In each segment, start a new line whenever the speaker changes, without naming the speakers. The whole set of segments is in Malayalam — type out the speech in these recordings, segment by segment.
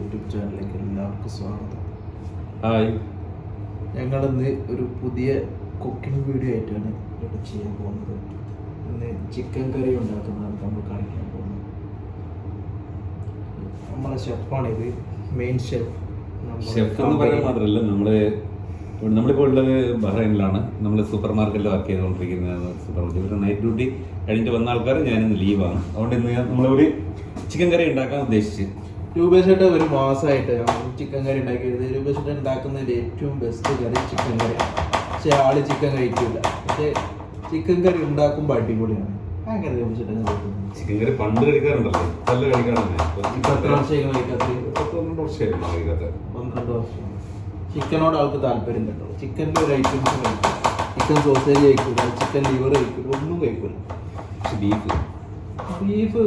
യൂട്യൂബ് ചാനലിലേക്ക് എല്ലാവർക്കും സ്വാഗതം.
ഹായ്.
ഞങ്ങളിന്ന് ഒരു പുതിയ കുക്കിംഗ് വീഡിയോ ആയിട്ടാണ് ഇവിടെ ചെയ്യാൻ പോകുന്നത്. ഇന്ന് ചിക്കൻ കറി ഉണ്ടാക്കുന്നതാണ് നമ്മൾ കാണിക്കാൻ പോകുന്നത്. നമ്മളെ ഷെഫാണിത്, മെയിൻ ഷെഫ്.
ഷെഫ് എന്ന് പറയാൻ മാത്രമല്ല, നമ്മളിപ്പോൾ ഉള്ളത് ബഹ്റൈനിലാണ്. നമ്മൾ സൂപ്പർ മാർക്കറ്റിൽ വർക്ക് ചെയ്തുകൊണ്ടിരിക്കുന്നത്. സൂപ്പർ മാർക്കറ്റ് നൈറ്റ് ഡ്യൂട്ടി കഴിഞ്ഞിട്ട് വന്ന ആൾക്കാർ ഞാനിന്ന് ലീവാണ്. അതുകൊണ്ട് ഇന്ന് നമ്മളൊരു ചിക്കൻ കറി ഉണ്ടാക്കാൻ ഉദ്ദേശിച്ച്
രൂപേഷേട്ട ഒരു മാസമായിട്ട് ചിക്കൻ കറി ഉണ്ടാക്കിയത്. രൂപേഷേട്ട ഉണ്ടാക്കുന്നതിൽ ഏറ്റവും ബെസ്റ്റ് കറി ചിക്കൻ കറിയാണ്. പക്ഷെ ആള് ചിക്കൻ കഴിക്കില്ല. പക്ഷെ ചിക്കൻ കറി ഉണ്ടാക്കുമ്പോൾ അടിപൊളിയാണ്. അങ്ങനെ രൂപേഷേട്ടൻ
ചിക്കൻ കറി പണ്ട് കഴിക്കാറുണ്ടല്ലോ, നല്ല കഴിക്കാറുണ്ട്.
10 വർഷം കഴിക്കാത്ത 12 വർഷം. ചിക്കനോട് ആൾക്ക് താല്പര്യം കേട്ടോ. ചിക്കൻ്റെ ഒരു ഐറ്റംസും കഴിക്കില്ല. ചിക്കൻ സോസേജ് കഴിക്കില്ല, ചിക്കൻ ലിവർ കഴിക്കില്ല, ഒന്നും കഴിക്കില്ല. ബീഫ്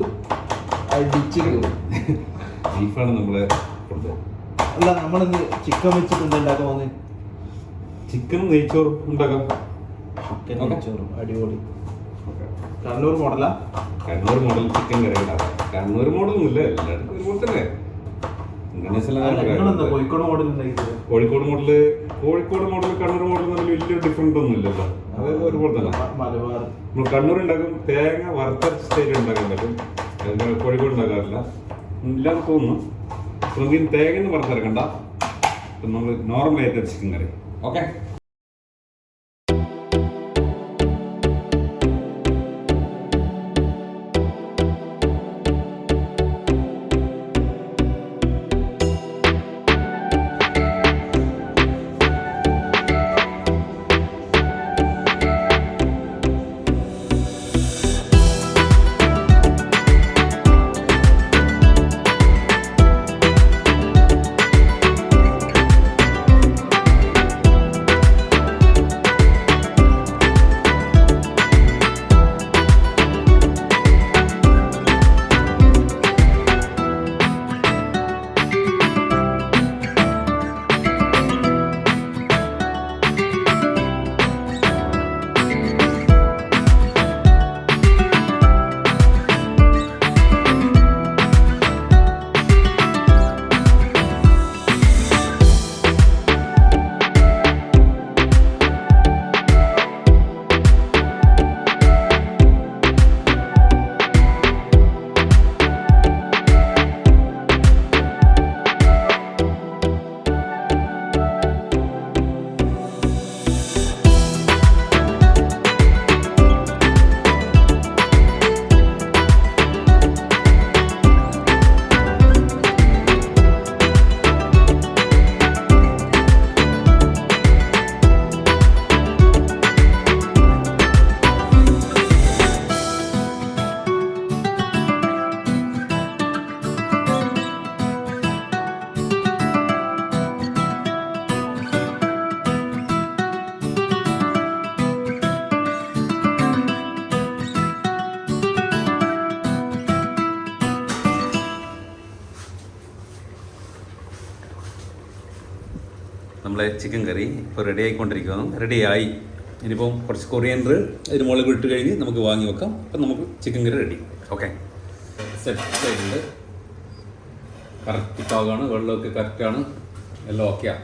അടിച്ച്
ബീഫാണ് നമ്മളെ
അല്ല, നമ്മളിന്ന് ചിക്കൻ വെച്ചിട്ട് ഉണ്ടാക്കാൻ പോകുന്നത്.
ചിക്കൻ നെയ്ച്ചോറും ഉണ്ടാക്കാം.
ചിക്കൻ നെയ്ച്ചോറും അടിപൊളി. കണ്ണൂർ മോഡലാ?
കണ്ണൂർ മോഡൽ ചിക്കൻ കറി ഉണ്ടാക്കാം. കണ്ണൂർ മോഡലൊന്നുമില്ല, എല്ലായിടത്തും ഒരുപോലെ തന്നെ.
കോഴിക്കോട് മോഡൽ ഉണ്ടാക്കിയത്.
കോഴിക്കോട് മോഡൽ കണ്ണൂർ മോഡൽ തമ്മിൽ വലിയ ഡിഫറൻസ് ഒന്നും ഇല്ലല്ലോ. അതായത് ഒരുപോലെ തന്നെ.
മലബാർ
നമ്മൾ കണ്ണൂർ ഉണ്ടാക്കും, തേങ്ങ വറുത്ത സ്റ്റൈൽ ഉണ്ടാക്കാൻ പറ്റും. കോഴിക്കോട് ഉണ്ടാക്കാറില്ല, ഇല്ലാന്ന് തോന്നുന്നു. നമുക്ക് തേങ്ങ വറുത്തിറക്കണ്ട, നമ്മൾ നോർമലായിട്ട് ചിക്കൻ കറി. ഓക്കെ. നമ്മളെ ചിക്കൻ കറി ഇപ്പോൾ റെഡി ആയിക്കൊണ്ടിരിക്കുകയാണ്. റെഡിയായി. ഇനിയിപ്പം കുറച്ച് കൊറിയൻഡർ അതിന് മുളക് ഇട്ട് കഴിഞ്ഞ് നമുക്ക് വാങ്ങി വെക്കാം. അപ്പം നമുക്ക് ചിക്കൻ കറി റെഡി. ഓക്കെ, സെറ്റ് ആയിട്ടുണ്ട്. കറക്റ്റ് പാകമാണ്, വെള്ളമൊക്കെ കറക്റ്റാണ്, എല്ലാം ഓക്കെയാണ്.